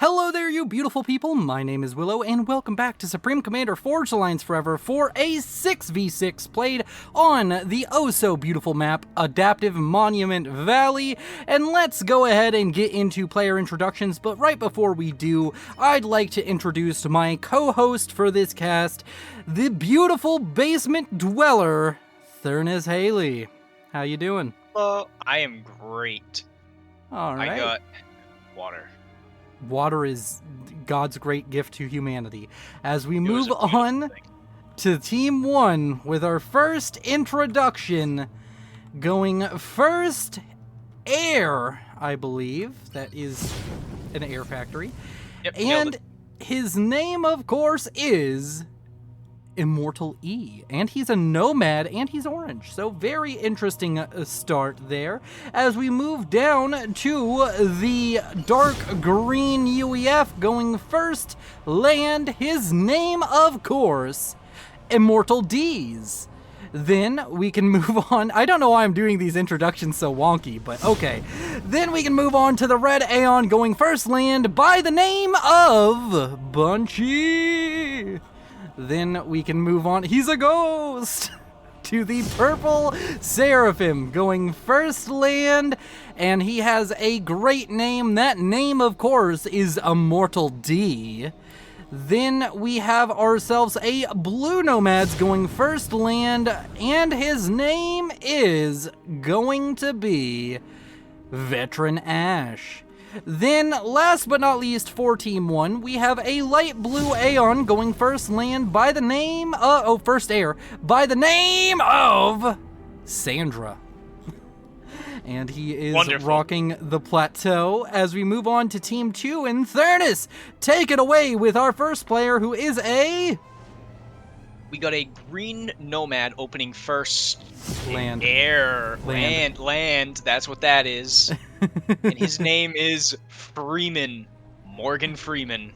Hello there, you beautiful people. My name is Willow, and welcome back to Supreme Commander Forged Alliance Forever for a 6v6 played on the oh-so-beautiful map, Adaptive Monument Valley. And let's go ahead and get into player introductions, but right before we do, I'd like to introduce my co-host for this cast, the beautiful basement dweller, Thurnis Haley. How you doing? I am great. All right. I got water. Water is God's great gift to humanity. As we move on to Team 1 with our first introduction, going first air, I believe. That is an air factory. Yep, and his name, of course, is Immortal E, and he's a nomad, and he's orange, so very interesting start there. As we move down to the dark green UEF, going first land, his name, of course, Immortal D's. Then we can move on. I don't know why I'm doing these introductions so wonky, but okay. Then we can move on to the red Aeon, going first land by the name of Bunchy. Then we can move on. He's a ghost! To the purple Seraphim, going first land, and he has a great name. That name, of course, is Immortal D. Then we have ourselves a blue Nomads going first land, and his name is going to be Veteran Ash. Then, last but not least, for Team 1, we have a light blue Aeon going first land by the name of... first air, by the name of Sandra. And he is Wonderful. Rocking the plateau. As we move on to Team 2, and Thurnis, take it away with our first player, who is a... We got a green nomad opening first. Land. Land. That's what that is. And his name is Freeman. Morgan Freeman.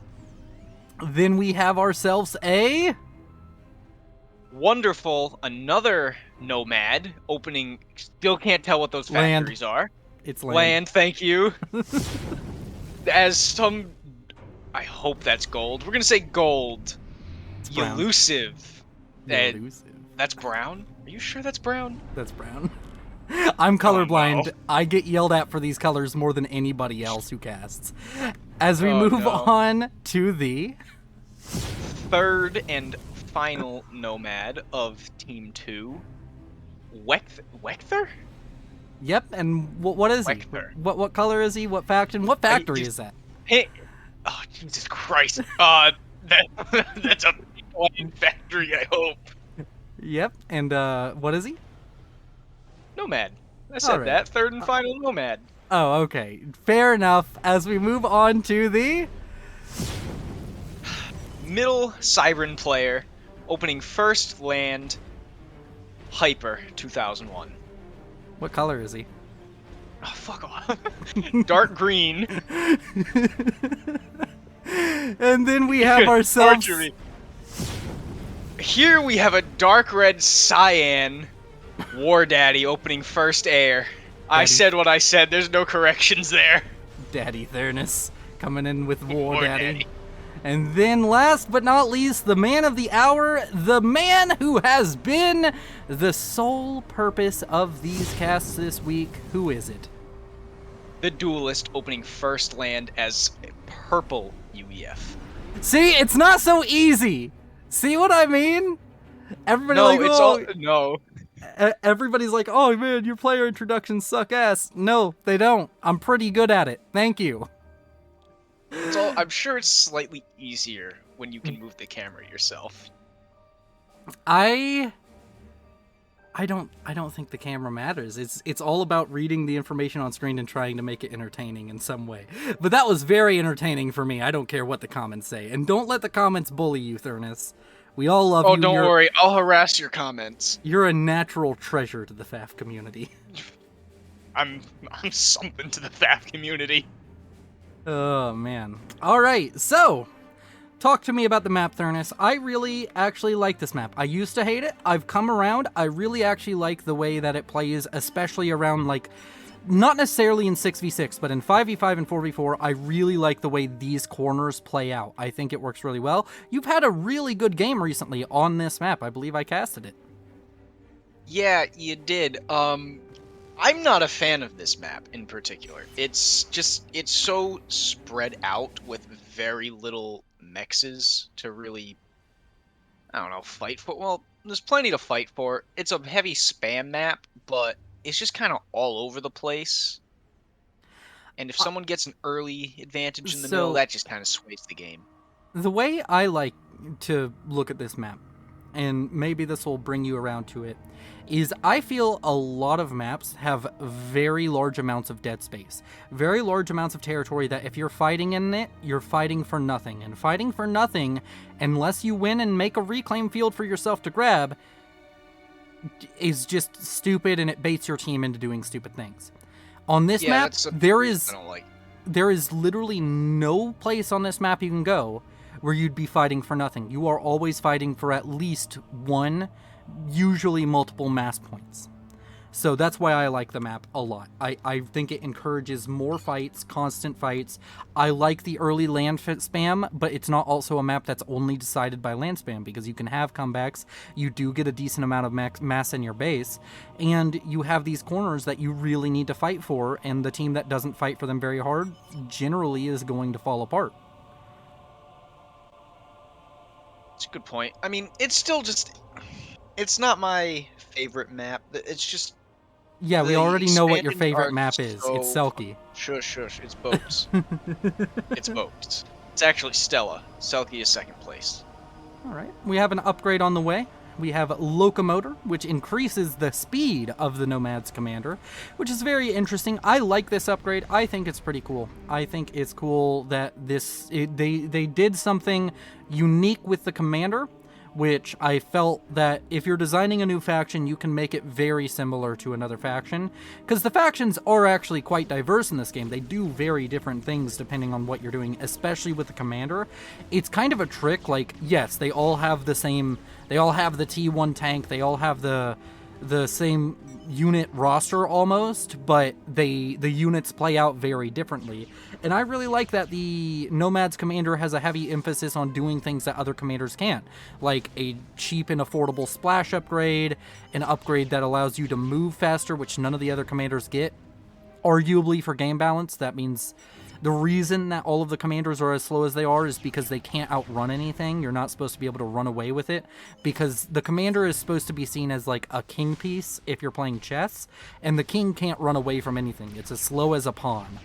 Then we have ourselves a... Wonderful. Another nomad opening. Still can't tell what those Land. factories are. It's land. Land, thank you. As some... I hope that's gold. We're going to say gold. Brown. Elusive. Elusive. That's brown? Are you sure that's brown? That's brown. I'm colorblind. Oh, no. I get yelled at for these colors more than anybody else who casts. As we move no. on to the... Third and final nomad of Team 2. Wechther? Yep, and what is he? Wechther. What color is he? What faction? What factory is that? Hey, oh, Jesus Christ. That's a Bitcoin factory, I hope. Yep, and what is he? Nomad. I said Alright. that. Third and final nomad. Oh, okay. Fair enough. As we move on to the... Middle Siren player opening first land. Hyper 2001. What color is he? Oh, fuck off. Dark green. And then we have ourselves... Archery. Here we have a dark red cyan War Daddy opening first air. I said what I said. There's no corrections there. Daddy Thurnis coming in with War Daddy. And then last but not least, the man of the hour, the man who has been the sole purpose of these casts this week. Who is it? The Duelist opening first land as a purple UEF. See, it's not so easy. See what I mean? Everybody No, like, it's oh, all no. Everybody's like, oh man, your player introductions suck ass. No, they don't. I'm pretty good at it. Thank you. It's all, I'm sure it's slightly easier when you can move the camera yourself. I don't think the camera matters. It's all about reading the information on screen and trying to make it entertaining in some way. But that was very entertaining for me. I don't care what the comments say. And don't let the comments bully you, Thurnis. We all love you. Oh, don't worry. I'll harass your comments. You're a natural treasure to the FAF community. I'm something to the FAF community. Oh, man. All right, so... Talk to me about the map, Thurnis. I really actually like this map. I used to hate it. I've come around. I really actually like the way that it plays, especially around, like, not necessarily in 6v6, but in 5v5 and 4v4, I really like the way these corners play out. I think it works really well. You've had a really good game recently on this map. I believe I casted it. Yeah, you did. I'm not a fan of this map in particular. It's so spread out with very little mexes to really, I don't know, fight for. Well, there's plenty to fight for. It's a heavy spam map, but it's just kind of all over the place. And if someone gets an early advantage in the middle, that just kind of sways the game. The way I like to look at this map, and maybe this will bring you around to it, is I feel a lot of maps have very large amounts of dead space. Very large amounts of territory that if you're fighting in it, you're fighting for nothing. And fighting for nothing, unless you win and make a reclaim field for yourself to grab, is just stupid, and it baits your team into doing stupid things. On this map, there is literally no place on this map you can go where you'd be fighting for nothing. You are always fighting for at least one, usually multiple mass points. So that's why I like the map a lot. I think it encourages more fights, constant fights. I like the early land spam, but it's not also a map that's only decided by land spam, because you can have comebacks, you do get a decent amount of mass in your base, and you have these corners that you really need to fight for, and the team that doesn't fight for them very hard generally is going to fall apart. That's a good point. I mean, it's still just... It's not my favorite map. It's just... Yeah, we already know what your favorite map is. It's Selkie. Shush. It's boats. It's boats. It's actually Stella. Selkie is second place. All right. We have an upgrade on the way. We have Locomotor, which increases the speed of the Nomad's commander, which is very interesting. I like this upgrade. I think it's pretty cool. I think it's cool that they did something unique with the commander, which I felt that if you're designing a new faction, you can make it very similar to another faction, because the factions are actually quite diverse in this game. They do very different things depending on what you're doing, especially with the commander. It's kind of a trick. Like, yes, they all have the same, they all have the T1 tank, they all have the same unit roster almost, but the units play out very differently. And I really like that the Nomad's commander has a heavy emphasis on doing things that other commanders can't, like a cheap and affordable splash upgrade, an upgrade that allows you to move faster, which none of the other commanders get. Arguably for game balance, that means the reason that all of the commanders are as slow as they are is because they can't outrun anything. You're not supposed to be able to run away with it, because the commander is supposed to be seen as like a king piece if you're playing chess, and the king can't run away from anything. It's as slow as a pawn.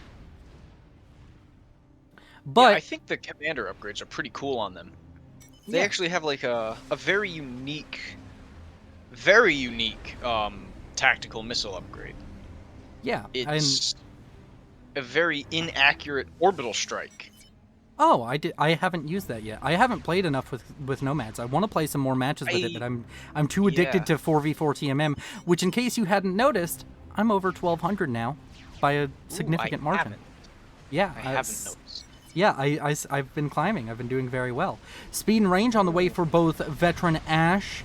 But yeah, I think the commander upgrades are pretty cool on them. They actually have like a very unique tactical missile upgrade. Yeah, it's a very inaccurate orbital strike. Oh, I haven't used that yet. I haven't played enough with Nomads. I want to play some more matches with it, but I'm too addicted to 4v4 TMM, which, in case you hadn't noticed, I'm over 1200 now by a significant margin. Yeah, I haven't noticed. Yeah, I've been climbing. I've been doing very well. Speed and range on the way for both Veteran Ash,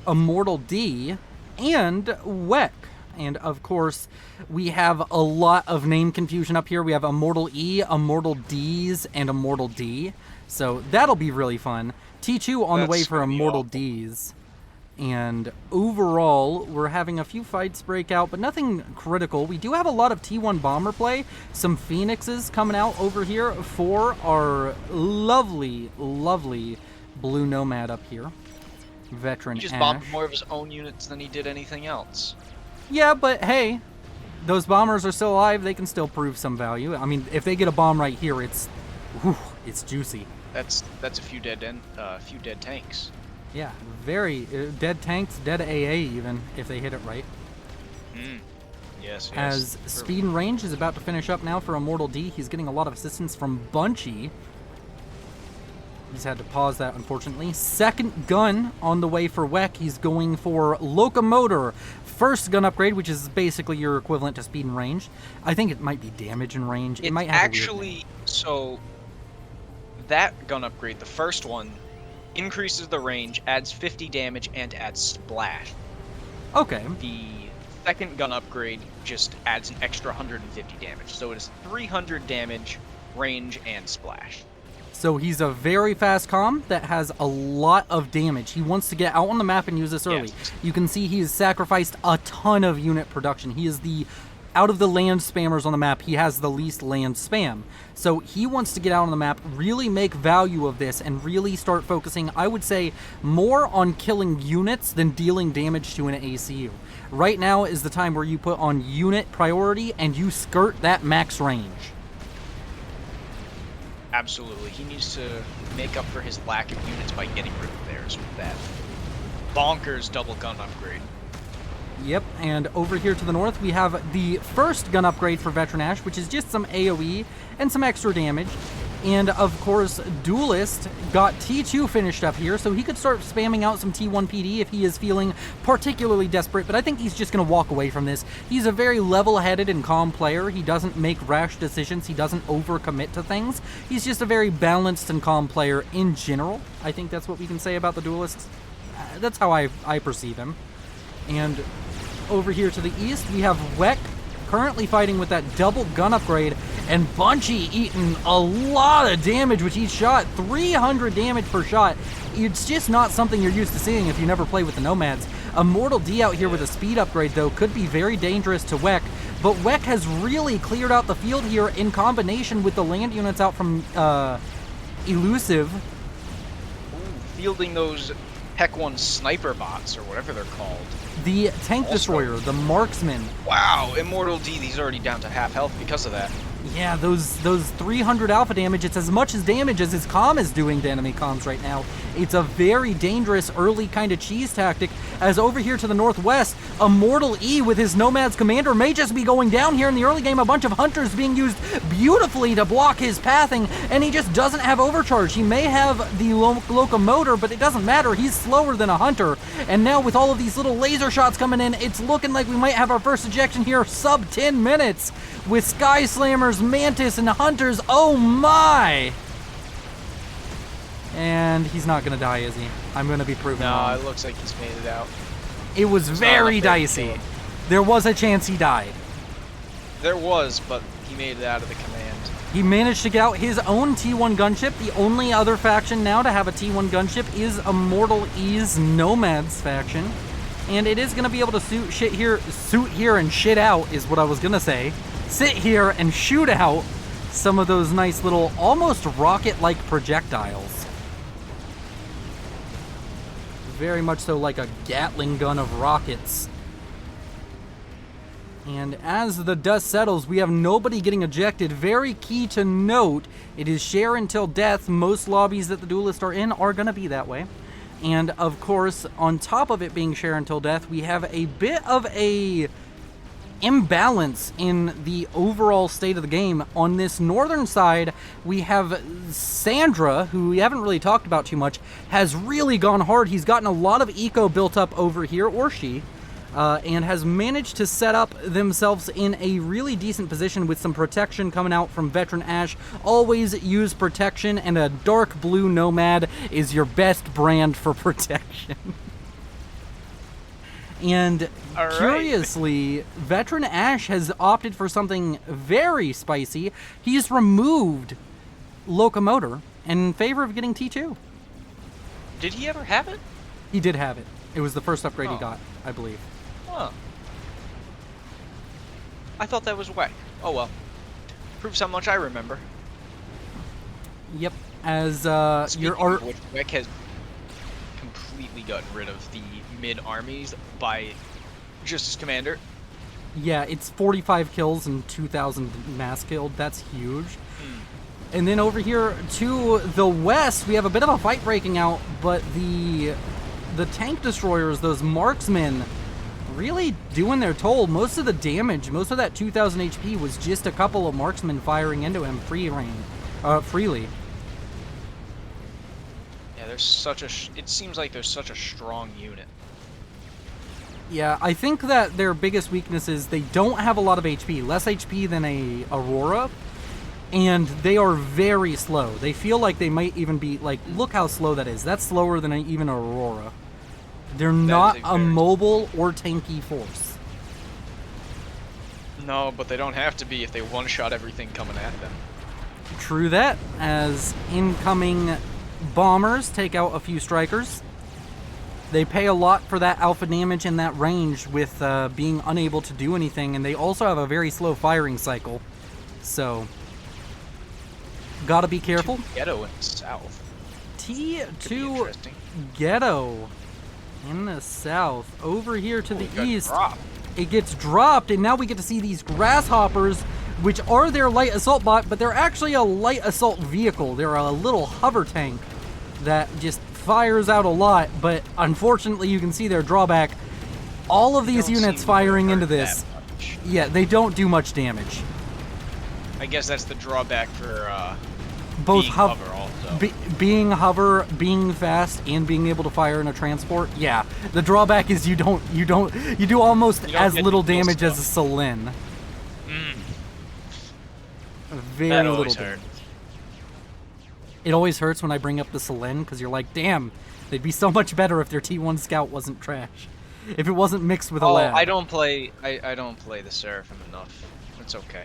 Immortal D, and Weck. And of course, we have a lot of name confusion up here. We have Immortal E, Immortal D's, and Immortal D. So that'll be really fun. T2 on the way for Immortal D's. And overall, we're having a few fights break out, but nothing critical. We do have a lot of T1 bomber play. Some Phoenixes coming out over here for our lovely, lovely blue Nomad up here. Veteran Ash. He just bombed more of his own units than he did anything else. Yeah, but hey, those bombers are still alive. They can still prove some value. I mean, if they get a bomb right here, it's juicy. That's a few dead tanks. Yeah, very dead tanks, dead AA even if they hit it right. Yes. As speed and range is about to finish up now for Immortal D, he's getting a lot of assistance from Bunchy. He's had to pause that, unfortunately. Second gun on the way for Weck. He's going for Locomotor. First gun upgrade, which is basically your equivalent to speed and range. I think it might be damage and range. It might have actually, so that gun upgrade, the first one, increases the range, adds 50 damage, and adds splash. Okay. The second gun upgrade just adds an extra 150 damage. So it is 300 damage, range, and splash. So he's a very fast comm that has a lot of damage. He wants to get out on the map and use this early. Yes. You can see he has sacrificed a ton of unit production. He is out of the land spammers on the map, he has the least land spam. So he wants to get out on the map, really make value of this, and really start focusing, I would say, more on killing units than dealing damage to an ACU. Right now is the time where you put on unit priority and you skirt that max range. Absolutely. He needs to make up for his lack of units by getting rid of theirs with that bonkers double gun upgrade. Yep, and over here to the north, we have the first gun upgrade for Veteran Ash, which is just some AoE and some extra damage. And of course, Duelist got T2 finished up here, so he could start spamming out some T1 PD if he is feeling particularly desperate, but I think he's just going to walk away from this. He's a very level-headed and calm player. He doesn't make rash decisions. He doesn't overcommit to things. He's just a very balanced and calm player in general. I think that's what we can say about the Duelist. That's how I perceive him. And over here to the east, we have Weck currently fighting with that double gun upgrade, and Bunchy eating a lot of damage with each shot, 300 damage per shot. It's just not something you're used to seeing if you never play with the Nomads. Immortal D out here with a speed upgrade, though, could be very dangerous to Weck, but Weck has really cleared out the field here in combination with the land units out from Elusive. Ooh, fielding those Heck 1 sniper bots, or whatever they're called. The Tank Destroyer, the Marksman. Wow, Immortal D, he's already down to half health because of that. Yeah, those 300 alpha damage, it's as much as damage as his comm is doing to enemy comms right now. It's a very dangerous early kind of cheese tactic, as over here to the northwest, Immortal E with his Nomad's commander may just be going down here in the early game. A bunch of hunters being used beautifully to block his pathing, and he just doesn't have overcharge. He may have the locomotor, but it doesn't matter. He's slower than a hunter. And now with all of these little laser shots coming in, it's looking like we might have our first ejection here sub 10 minutes with Sky Slammers, Mantis, and Hunters. Oh my! And he's not gonna die, is he? I'm gonna be proven wrong. No, it looks like he's made it out. It was very dicey. There was a chance he died. There was, but he made it out of the command. He managed to get out his own T1 gunship. The only other faction now to have a T1 gunship is Immortal E's Nomads faction. And it is gonna be able to suit here and shit out, is what I was gonna say. Sit here and shoot out some of those nice little, almost rocket-like projectiles. Very much so like a Gatling gun of rockets. And as the dust settles, we have nobody getting ejected. Very key to note, it is share until death. Most lobbies that the Duelists are in are going to be that way. And of course, on top of it being share until death, we have a bit of a imbalance in the overall state of the game. On this northern side, we have Sandra, who we haven't really talked about too much, has really gone hard. He's gotten a lot of eco built up over here, or she, and has managed to set up themselves in a really decent position with some protection coming out from Veteran Ash. Always use protection, and a dark blue Nomad is your best brand for protection. And curiously, Veteran Ash has opted for something very spicy. He's removed Locomotor in favor of getting T2. Did he ever have it? He did have it. It was the first upgrade he got, I believe. Huh. I thought that was Weck. Oh well. Proves how much I remember. Yep. As Speaking of which, Weck has completely gotten rid of the mid armies by just his commander. Yeah, it's 45 kills and 2,000 mass killed. That's huge. And then over here to the west, we have a bit of a fight breaking out, but the tank destroyers, those marksmen, really doing their toll. Most of the damage, most of that 2,000 HP was just a couple of marksmen firing into him freely. Yeah, there's such a. It seems like there's such a strong unit. Yeah, I think that their biggest weakness is they don't have a lot of HP, less HP than a Aurora, and they are very slow. They feel like they might even be, like, look how slow that is. That's slower than even Aurora. They're not a mobile or tanky force. No, but they don't have to be if they one-shot everything coming at them. True that, as incoming bombers take out a few strikers. They pay a lot for that alpha damage and that range with being unable to do anything, and they also have a very slow firing cycle. So, gotta be careful. Ghetto in the south. T2 Ghetto in the south. Over here to the east, it gets dropped, and now we get to see these grasshoppers, which are their light assault bot, but they're actually a light assault vehicle. They're a little hover tank that just fires out a lot, but unfortunately you can see their drawback. All of these units firing into this, yeah, they don't do much damage. I guess that's the drawback for both being hover also. Being hover, being fast, and being able to fire in a transport. Yeah, the drawback is you do almost as little damage as a Selene. Very little damage. It always hurts when I bring up the Selene, because you're like, damn, they'd be so much better if their T1 Scout wasn't trash. If it wasn't mixed with a lab. I don't play the Seraphim enough. It's okay.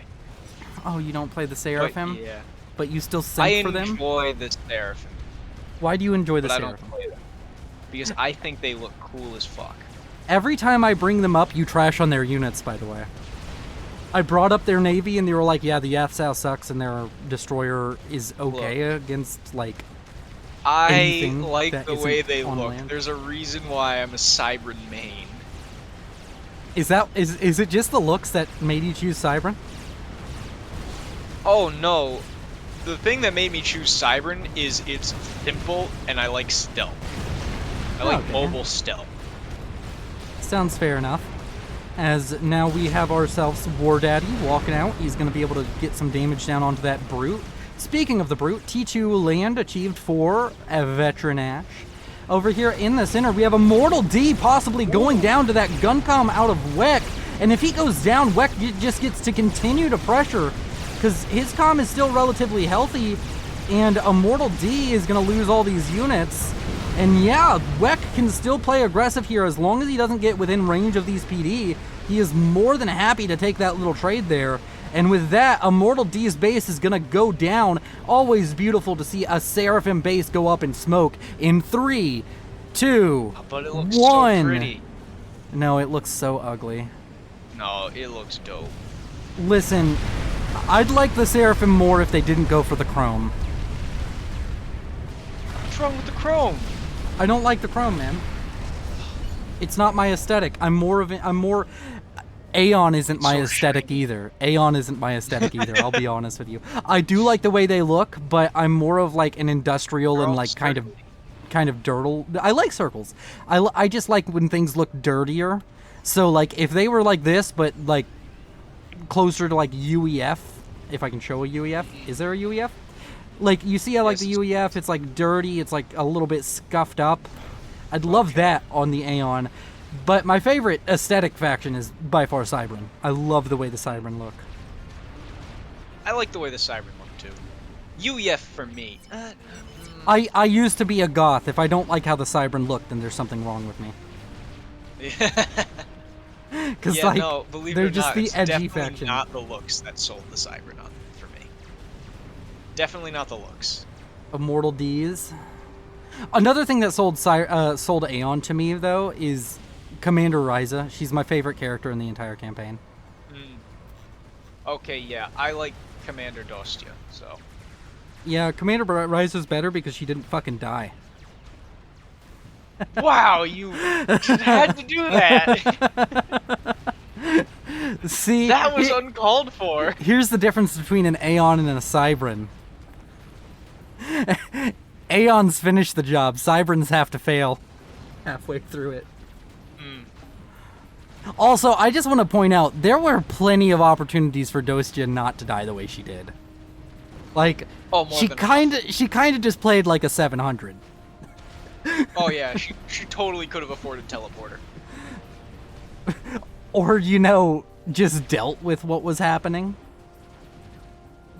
Oh, you don't play the Seraphim? But, yeah. But you still sing for them? I enjoy the Seraphim. Why do you enjoy the Seraphim? I don't play them. Because I think they look cool as fuck. Every time I bring them up, you trash on their units, by the way. I brought up their navy, and they were like, yeah, the Yathsau sucks, and their destroyer is okay against, like, I like the way they look. Land. There's a reason why I'm a Cybran main. Is it just the looks that made you choose Cybran? Oh, no. The thing that made me choose Cybran is it's simple, and I like stealth. I like mobile stealth. Sounds fair enough. As now we have ourselves War Daddy walking out. He's going to be able to get some damage down onto that Brute. Speaking of the Brute, T2 land achieved for a Veteran Ash. Over here in the center, we have a Mortal D possibly going down to that Guncom out of Weck. And if he goes down, Weck just gets to continue to pressure, because his comm is still relatively healthy, and a Mortal D is going to lose all these units. And yeah, Weck can still play aggressive here as long as he doesn't get within range of these PD. He is more than happy to take that little trade there. And with that, a Mortal D's base is going to go down. Always beautiful to see a Seraphim base go up in smoke in 3, 2, but it looks 1. so pretty. No, it looks so ugly. No, it looks dope. Listen, I'd like the Seraphim more if they didn't go for the chrome. What's wrong with the chrome? I don't like the chrome, man. It's not my aesthetic. I'm more Aeon isn't my aesthetic either. Aeon isn't my aesthetic either, I'll be honest with you. I do like the way they look, but I'm more of like an industrial and like kind of dirtle. I like circles. I just like when things look dirtier. So like if they were like this, but like closer to like UEF, if I can show a UEF. Is there a UEF? Like, you see how, like, the UEF, it's, like, dirty, it's, like, a little bit scuffed up. I'd love that on the Aeon. But my favorite aesthetic faction is by far Cybran. I love the way the Cybran look. I like the way the Cybran look, too. UEF for me. I used to be a goth. If I don't like how the Cybran look, then there's something wrong with me. Because, yeah, like, no, believe they're it or just not, the it's edgy definitely faction. not the looks that sold the Cybran on for me. Definitely not the looks. Immortal D's. Another thing that sold Aeon to me, though, is Commander Ryza. She's my favorite character in the entire campaign. Okay, yeah, I like Commander Dostia, so. Yeah, Commander Ryza's better because she didn't fucking die. Wow, you had to do that! See, that was uncalled for. Here's the difference between an Aeon and a Cybran. Aeons finish the job. Cybrans have to fail halfway through it. Also, I just want to point out, there were plenty of opportunities for Dostia not to die the way she did. Like, she kind of just played like a 700. Oh yeah, she totally could have afforded teleporter. Or, you know, just dealt with what was happening.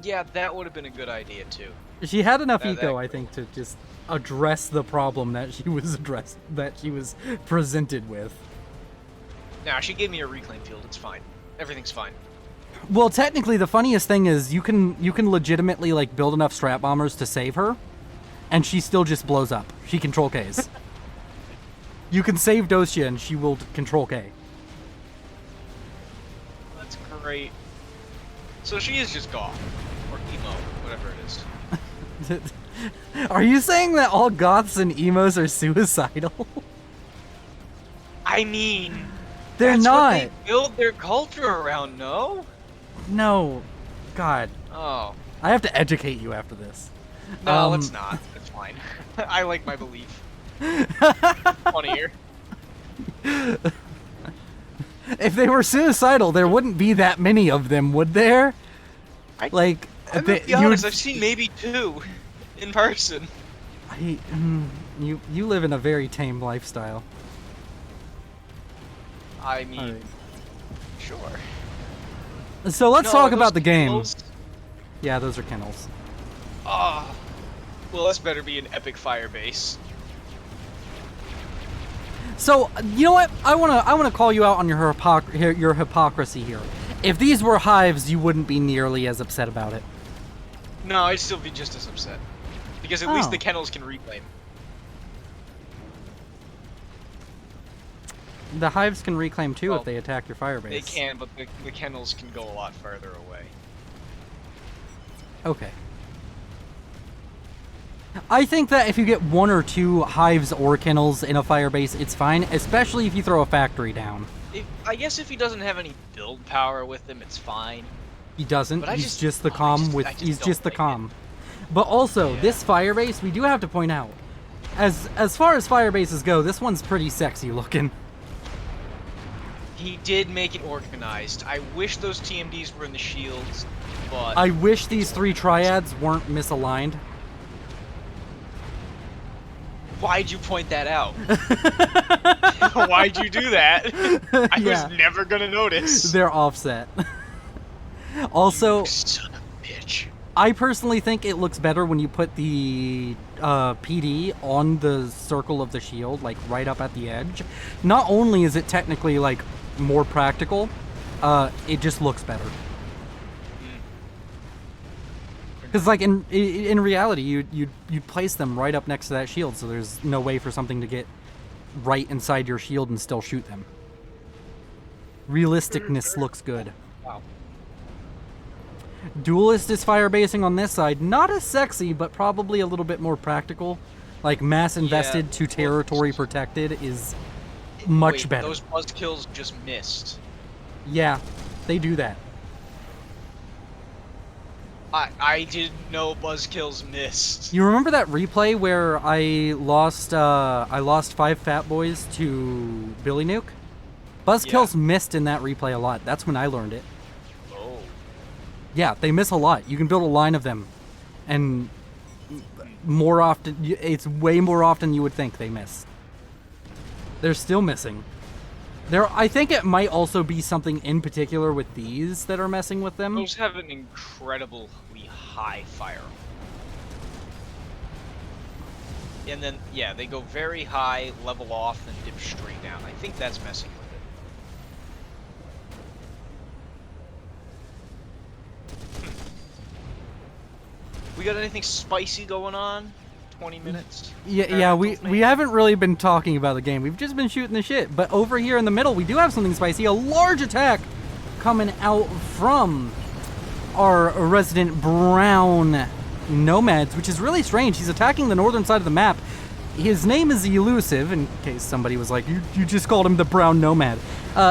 Yeah, that would have been a good idea too. She had enough eco, I think, to just address the problem that she was presented with. Nah, she gave me a reclaim field. It's fine. Everything's fine. Well, technically, the funniest thing is you can legitimately like build enough strat bombers to save her, and she still just blows up. She control Ks. You can save Dosia, and she will control K. That's great. So she is just goth or emo, whatever it is. Are you saying that all goths and emos are suicidal? I mean, they're that's not. what they build their culture around. No. No, God. Oh. I have to educate you after this. No, let's not. It's fine. I like my belief. Funnier. If they were suicidal, there wouldn't be that many of them, would there? I'm Like, gonna be honest, I've seen maybe 2 in person. You live in a very tame lifestyle. I mean, Alright. sure. So let's No, talk those about the game. kennels- Yeah, those are kennels. Ah. Well, this better be an epic fire base. So you know what? I wanna call you out on your hypocrisy here. If these were hives, you wouldn't be nearly as upset about it. No, I'd still be just as upset. Because at least Oh. the kennels can reclaim. The hives can reclaim too Well, if they attack your fire They base. can, but the kennels can go a lot farther away. Okay. I think that if you get 1 or 2 hives or kennels in a fire base, it's fine, especially if you throw a factory down. I guess if he doesn't have any build power with him, it's fine. He doesn't. But I He's just- just the I calm just- with. I just He's don't just the like it. calm. But also, Yeah. this fire base, we do have to point out, as far as fire bases go, this one's pretty sexy looking. He did make it organized. I wish those TMDs were in the shields, but I wish these 3 triads weren't misaligned. why'd you point that out? Why'd you do that? I Yeah. was never gonna notice. They're offset. Also, You son of a bitch. I personally think it looks better when you put the PD on the circle of the shield, like right up at the edge. Not only is it technically like more practical, it just looks better. Because like in reality, you'd place them right up next to that shield, so there's no way for something to get right inside your shield and still shoot them. Realisticness looks good. Wow. Duelist is fire basing on this side. Not as sexy, but probably a little bit more practical. Like mass invested to territory protected is much Wait, better. Those buzz kills just missed. Yeah, they do that. I didn't know buzz kills missed. You remember that replay where I lost 5 fat boys to Billy Nuke? Buzz Yeah. kills missed in that replay a lot. That's when I learned it. Oh. Yeah, they miss a lot. You can build a line of them, and more often, it's way more often you would think they miss. They're still missing. I think it might also be something in particular with these that are messing with them. Those have an incredibly high fire. And then, yeah, they go very high, level off, and dip straight down. I think that's messing with it. We got anything spicy going on? 20 minutes? Yeah, we haven't really been talking about the game. We've just been shooting the shit. But over here in the middle, we do have something spicy. A large attack coming out from our resident brown nomads, which is really strange. He's attacking the northern side of the map. His name is Elusive, in case somebody was like, you just called him the brown nomad.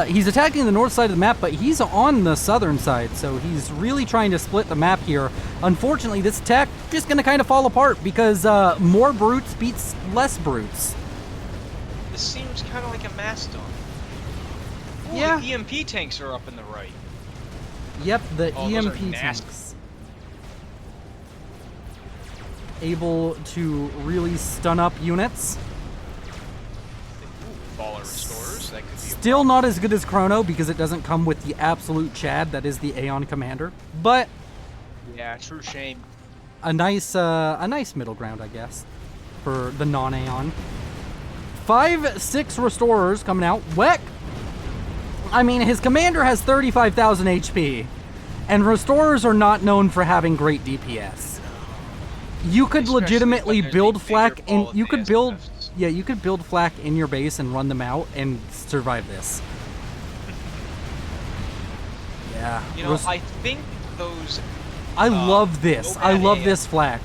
He's attacking the north side of the map, but he's on the southern side, so he's really trying to split the map here. Unfortunately, this attack just going to kind of fall apart because more brutes beats less brutes. This seems kind of like a Mastodon. Ooh, Yeah. The EMP tanks are up in the right. Yep, the Oh, those are EMP nasty. tanks. Able to really stun up units. Ooh, baller restorers. That could be Still not as good as Chrono because it doesn't come with the absolute Chad that is the Aeon Commander, but yeah, true shame. a nice middle ground, I guess, for the non-Aeon. 5-6 restorers coming out. Weck. I mean, his commander has 35,000 HP, And restorers are not known for having great DPS. You could Especially legitimately when there's build a flak bigger in. ball of You could build. ASFs. Yeah, you could build flak in your base and run them out and survive this. Yeah. You know, I think those. I love this. I Nomad love AS this flak.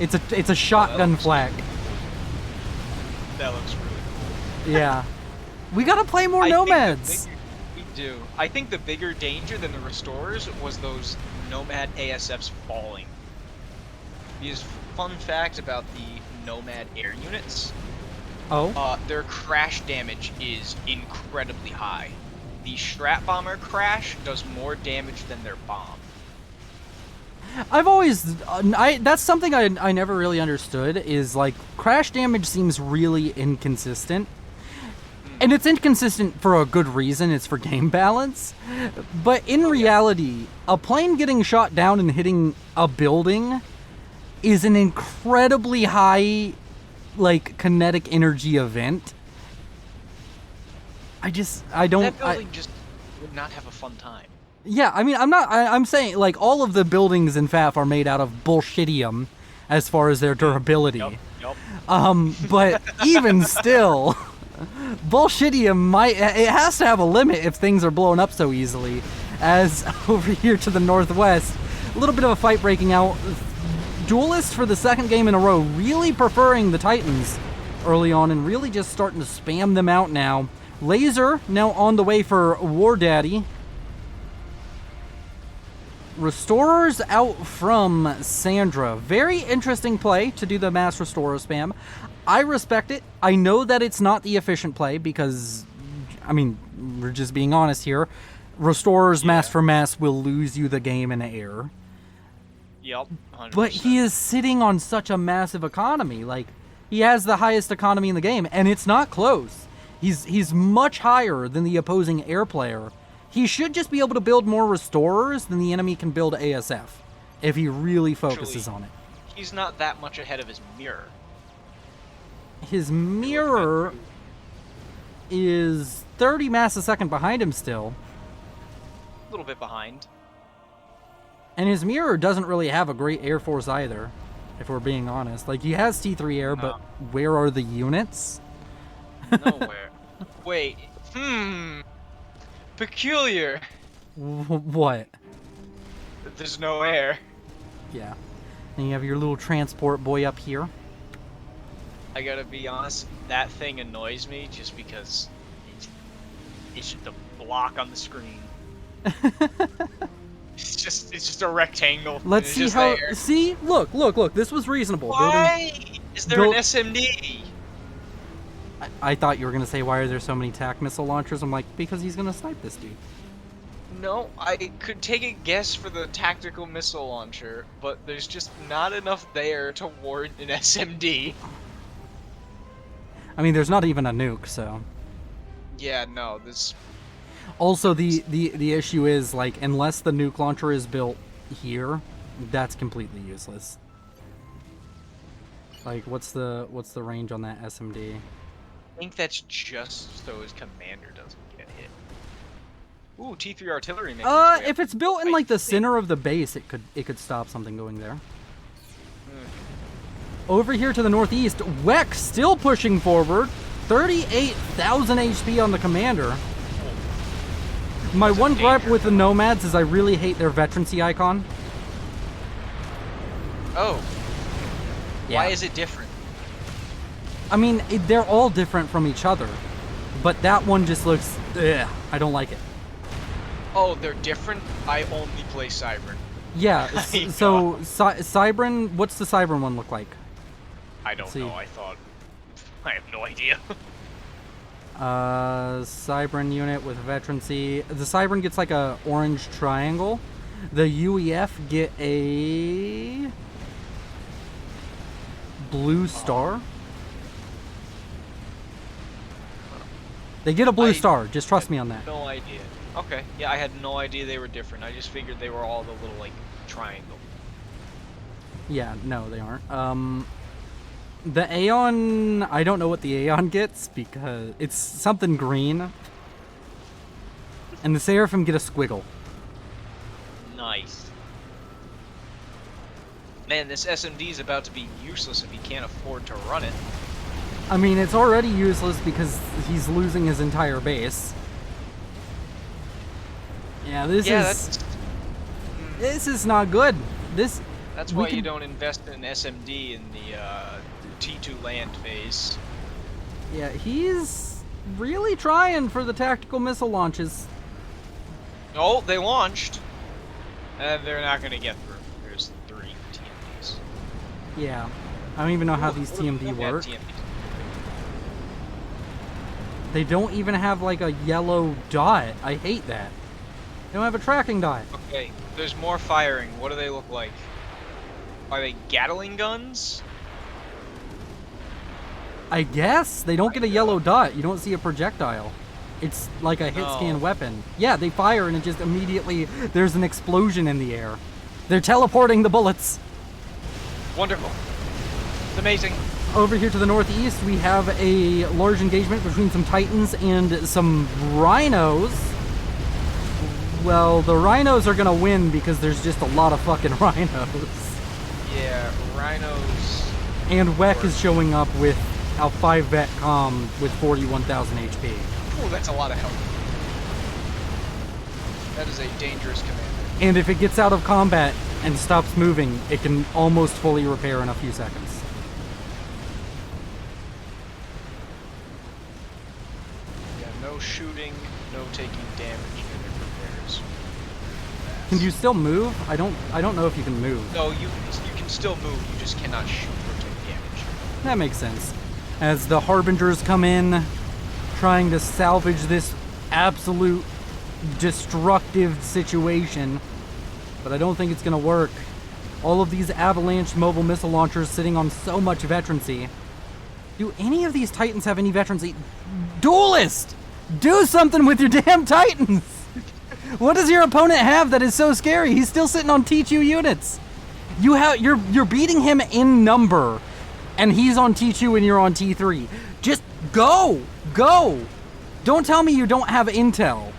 It's a shotgun looks flak. That looks really cool. Yeah. We gotta play more I think the nomads. we do. I think the bigger danger than the restorers was those nomad ASFs falling. Because fun fact about the nomad air units, Oh. their crash damage is incredibly high. The Strat Bomber crash does more damage than their bomb. I've always, that's something I never really understood, is like crash damage seems really inconsistent. And it's inconsistent for a good reason, it's for game balance. But in reality, a plane getting shot down and hitting a building is an incredibly high, like, kinetic energy event. I don't... That building just would not have a fun time. Yeah, I mean, I'm saying, like, all of the buildings in FAF are made out of bullshitium as far as their durability. Yep. But even still, bullshitium it has to have a limit if things are blowing up so easily. As over here to the northwest, a little bit of a fight breaking out. Duelists for the second game in a row really preferring the Titans early on and really just starting to spam them out now. Laser now on the way for War Daddy. Restorers out from Sandra. Very interesting play to do the mass restorer spam. I respect it. I know that it's not the efficient play because, I mean, we're just being honest here. Restorers mass for mass will lose you the game in air. Yep, 100%. But he is sitting on such a massive economy. Like, he has the highest economy in the game, and it's not close. He's much higher than the opposing air player. He should just be able to build more restorers than the enemy can build ASF, if he really focuses on it. He's not that much ahead of his mirror. His mirror is 30 mass a second behind him still. A little bit behind. And his mirror doesn't really have a great air force either, if we're being honest. Like, he has T3 air, but where are the units? Nowhere. Wait. Peculiar. What? There's no air. Yeah. And you have your little transport boy up here. I gotta be honest, that thing annoys me just because it's just a block on the screen. It's just a rectangle. Let's see how. There. See, look. This was reasonable. Why is there an SMD? I thought you were gonna say, why are there so many TAC missile launchers? I'm like, because he's gonna snipe this dude. No, I could take a guess for the tactical missile launcher, but there's just not enough there to warrant an SMD. I mean, there's not even a nuke, so. Yeah, no, this. Also, the issue is, like, unless the nuke launcher is built here, that's completely useless. Like, what's the range on that SMD? I think that's just so his commander doesn't get hit. Ooh, T3 artillery makes its way If up. it's built in, like, the center of the base, it could stop something going there. Over here to the northeast, Weck still pushing forward. 38,000 HP on the commander. My one gripe with the Nomads is I really hate their veterancy icon. Oh. Yeah. Why is it different? I mean, they're all different from each other. But that one just looks... Ugh, I don't like it. Oh, they're different? I only play Cybern. Yeah, so Cybern... What's the Cybern one look like? I don't know, I have no idea. Cybern unit with veterancy. The Cybern gets like a orange triangle. The UEF get a blue star. They get a blue star. Just trust me on that. No idea. Okay. Yeah, I had no idea they were different. I just figured they were all the little, like, triangle. Yeah, no, they aren't. The Aeon, I don't know what the Aeon gets because it's something green. And the Seraphim get a squiggle. Nice. Man, this SMD is about to be useless if he can't afford to run it. I mean, it's already useless because he's losing his entire base. Yeah, this is not good. That's why you don't invest in SMD in the T2 land phase. Yeah, he's really trying for the tactical missile launches. Oh, they launched. And they're not going to get through. There's 3 TMDs. Yeah. I don't even know how these TMD work. They don't even have like a yellow dot. I hate that. They don't have a tracking dot. Okay, there's more firing. What do they look like? Are they Gatling guns? I guess. They don't get a yellow dot. You don't see a projectile. It's like a hit scan weapon. Yeah, they fire and it just immediately, there's an explosion in the air. They're teleporting the bullets. Wonderful. It's amazing. Over here to the northeast, we have a large engagement between some Titans and some Rhinos. Well, the Rhinos are gonna win because there's just a lot of fucking Rhinos. Yeah, Rhinos. And Weck is showing up with a 5-vet comm with 41,000 HP. Oh, that's a lot of health. That is a dangerous commander. And if it gets out of combat and stops moving, it can almost fully repair in a few seconds. Yeah, no shooting, no taking damage, and it repairs. Can you still move? I don't know if you can move. No, you can still move, you just cannot shoot or take damage. That makes sense. As the Harbingers come in, trying to salvage this absolute destructive situation, but I don't think it's gonna work. All of these Avalanche mobile missile launchers sitting on so much veterancy. Do any of these Titans have any veterancy? Duelist! Do something with your damn Titans! What does your opponent have that is so scary? He's still sitting on T2 units. You're beating him in number, and he's on T2 and you're on T3. Just go! Go! Don't tell me you don't have intel.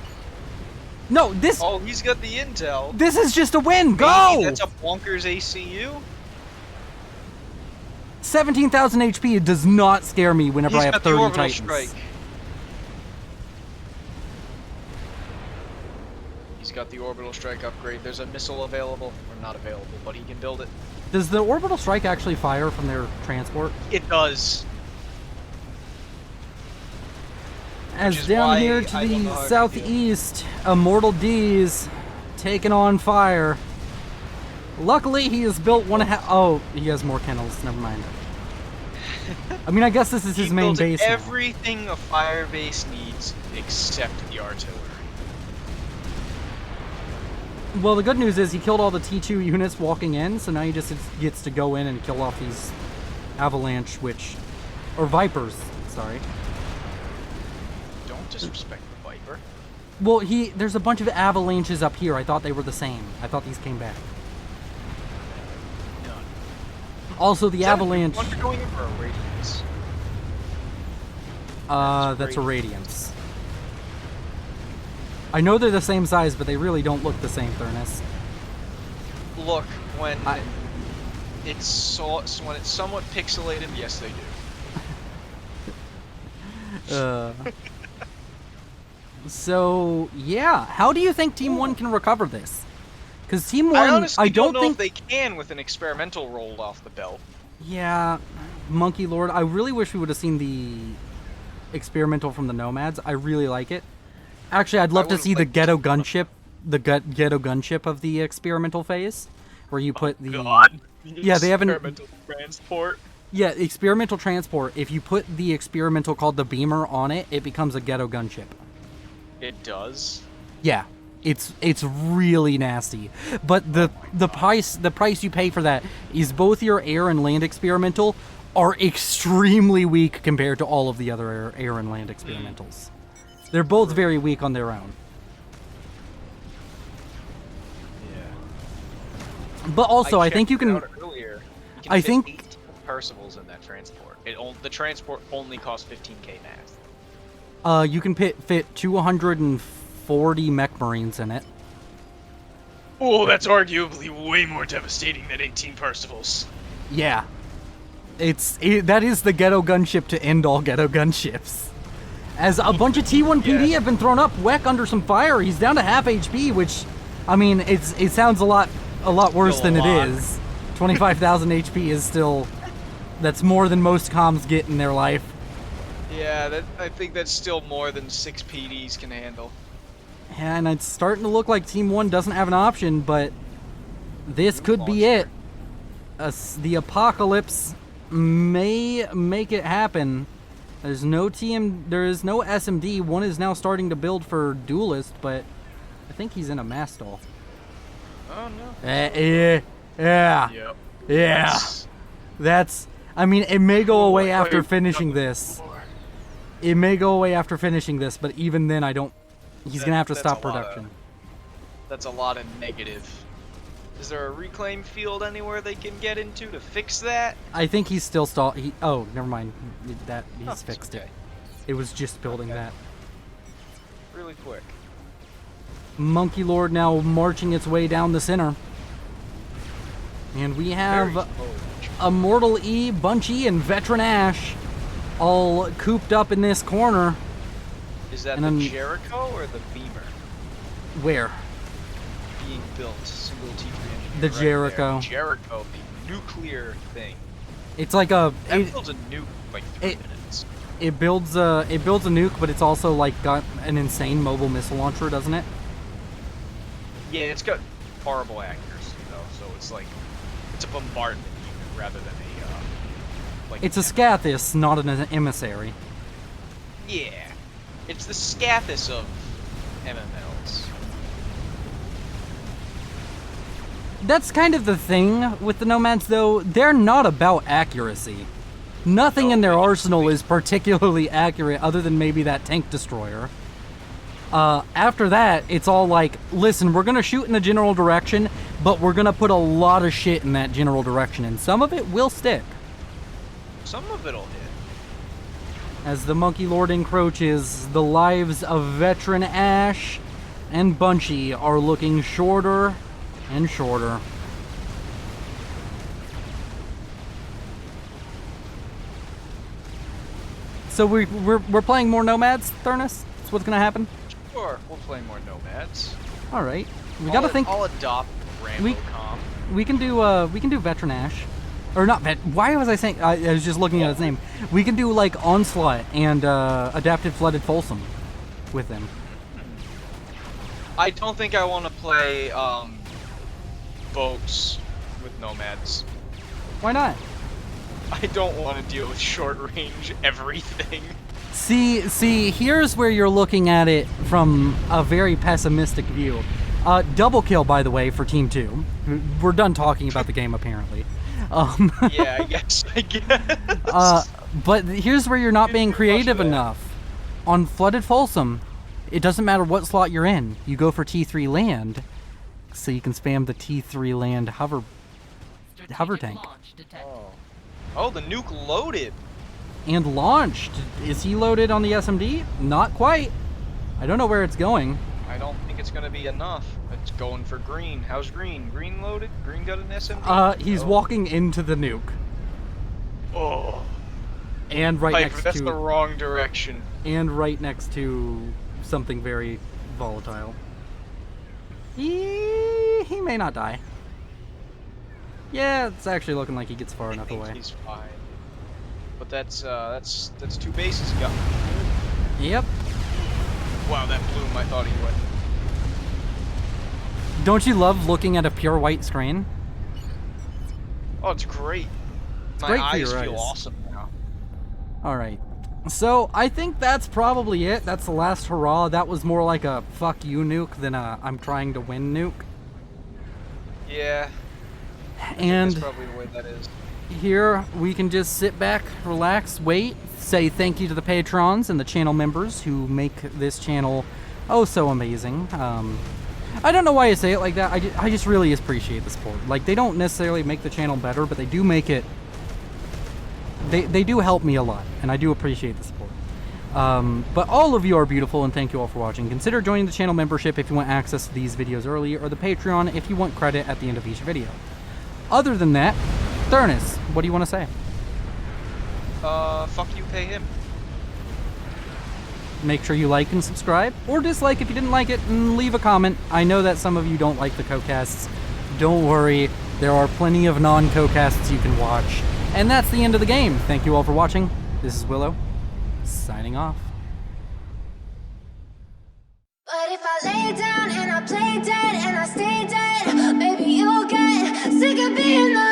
No, this... Oh, he's got the intel. This is just a win. Go! Maybe that's a bonkers ACU? 17,000 HP does not scare me whenever I have 30 Titans. Strike. He's got the orbital strike upgrade. There's a missile available, or not available, but he can build it. Does the orbital strike actually fire from their transport? It does. As down here to the southeast, Immortal D's taking on fire. Luckily, he has built one and a half. Oh, he has more kennels. Never mind. I mean, I guess this is his main base. Everything a fire base needs except the artillery. Well, the good news is he killed all the T2 units walking in, so now he just gets to go in and kill off these Avalanche, or Vipers, sorry. Don't disrespect the Viper. Well, there's a bunch of Avalanches up here. I thought they were the same. I thought these came back. None. Also, the Avalanche... What are going in for a Radiance? That's a Radiance. I know they're the same size, but they really don't look the same, Thurnis. Look, when it's somewhat pixelated, yes they do. So yeah, how do you think Team 1 can recover this? Because Team 1, I honestly don't know think if they can with an experimental rolled off the belt. Yeah, Monkey Lord. I really wish we would have seen the experimental from the Nomads. I really like it. Actually, I'd love to see the ghetto gunship, ghetto gunship of the experimental phase, where you put the... God. Yeah, they haven't... Experimental transport. Yeah, experimental transport. If you put the experimental called the Beamer on it, it becomes a ghetto gunship. It does? Yeah, it's really nasty. But the price you pay for that is both your air and land experimental are extremely weak compared to all of the other air and land experimentals. They're both very weak on their own. Yeah. But also, I think you can... Earlier. You can I fit think 18 Percivals in that transport. The transport only costs 15k max. You can fit 240 mech marines in it. Oh, that's arguably way more devastating than 18 Parsifals. Yeah. That is the ghetto gunship to end all ghetto gunships. As a bunch of T1 PD have been thrown up, Weck under some fire. He's down to half HP, which, I mean, it sounds a lot worse than it is. 25,000 HP is still, that's more than most comms get in their life. Yeah, I think that's still more than 6 PDs can handle. And it's starting to look like Team 1 doesn't have an option, but this could be it. The apocalypse may make it happen. There's no there is no SMD. One is now starting to build for Duelist, but I think he's in a Mastol. Oh no. Yeah. Yep. Yeah. That's, I mean, it may go away after finishing this. It may go away after finishing this, but even then he's gonna have to stop production. That's a lot of negative. Is there a reclaim field anywhere they can get into to fix that? I think he's still oh, never mind. He's fixed it. It was just building that. Really quick. Monkey Lord now marching its way down the center. And we have Immortal E, Bunchy, and Veteran Ash all cooped up in this corner. Is that the Jericho or the Beamer? Where? Being built, single T3 engine. The Jericho. There. Jericho, the nuclear thing. It's like a. It builds a nuke in like 3 minutes. It builds a nuke, but it's also like got an insane mobile missile launcher, doesn't it? Yeah, it's got horrible accuracy though, so it's like it's a bombardment unit rather than a like. It's a Scathis, not an emissary. Yeah, it's the Scathis of MMLs. That's kind of the thing with the Nomads, though. They're not about accuracy. Nothing in their arsenal is particularly accurate other than maybe that tank destroyer. After that, it's all like, listen, we're going to shoot in a general direction, but we're going to put a lot of shit in that general direction, and some of it will stick. Some of it'll hit. As the Monkey Lord encroaches, the lives of Veteran Ash and Bunchy are looking shorter and shorter. So we're playing more Nomads, Thurnus? That's what's gonna happen? Sure, we'll play more Nomads. All right, we gotta think. I'll adopt Rambo.com. We can do Veteran Ash, or not Why was I saying? I was just looking at his name. We can do like Onslaught and Adapted Flooded Folsom with him. I don't think I want to play boats with Nomads. Why not? I don't want to deal with short range everything. See, here's where you're looking at it from a very pessimistic view. Double kill, by the way, for Team 2. We're done talking about the game, apparently. Yeah, I guess. But here's where you're not being creative enough. On Flooded Folsom, it doesn't matter what slot you're in. You go for T3 land, so you can spam the T3 land hover tank. Oh, the nuke loaded. And launched. Is he loaded on the SMD? Not quite. I don't know where it's going. I don't think it's gonna be enough. It's going for green. How's green? Green loaded? Green got an SMD? He's walking into the nuke. Oh. And right next that's to... the wrong direction. And right next to something very volatile. He may not die. Yeah, it's actually looking like he gets far enough away. He's fine. But that's 2 bases gone. Yep. Wow, that blew him. I thought he went. Don't you love looking at a pure white screen? Oh, it's great. It's My great for eyes your feel eyes. awesome now. Alright. So, I think that's probably it. That's the last hurrah. That was more like a fuck you nuke than a I'm trying to win nuke. Yeah. And That's probably the way that is. here we can just sit back, relax, wait, say thank you to the patrons and the channel members who make this channel oh so amazing. I don't know why I say it like that. I just really appreciate the support. Like, they don't necessarily make the channel better, but they do make it... They do help me a lot, and I do appreciate the support. But all of you are beautiful, and thank you all for watching. Consider joining the channel membership if you want access to these videos early, or the Patreon if you want credit at the end of each video. Other than that, Thurnis, what do you want to say? Fuck you, pay him. Make sure you like and subscribe, or dislike if you didn't like it, and leave a comment. I know that some of you don't like the co-casts. Don't worry, there are plenty of non-co-casts you can watch. And that's the end of the game. Thank you all for watching. This is Willow, signing off. But if I lay down and I play dead and I stay dead, maybe you'll get sick of being the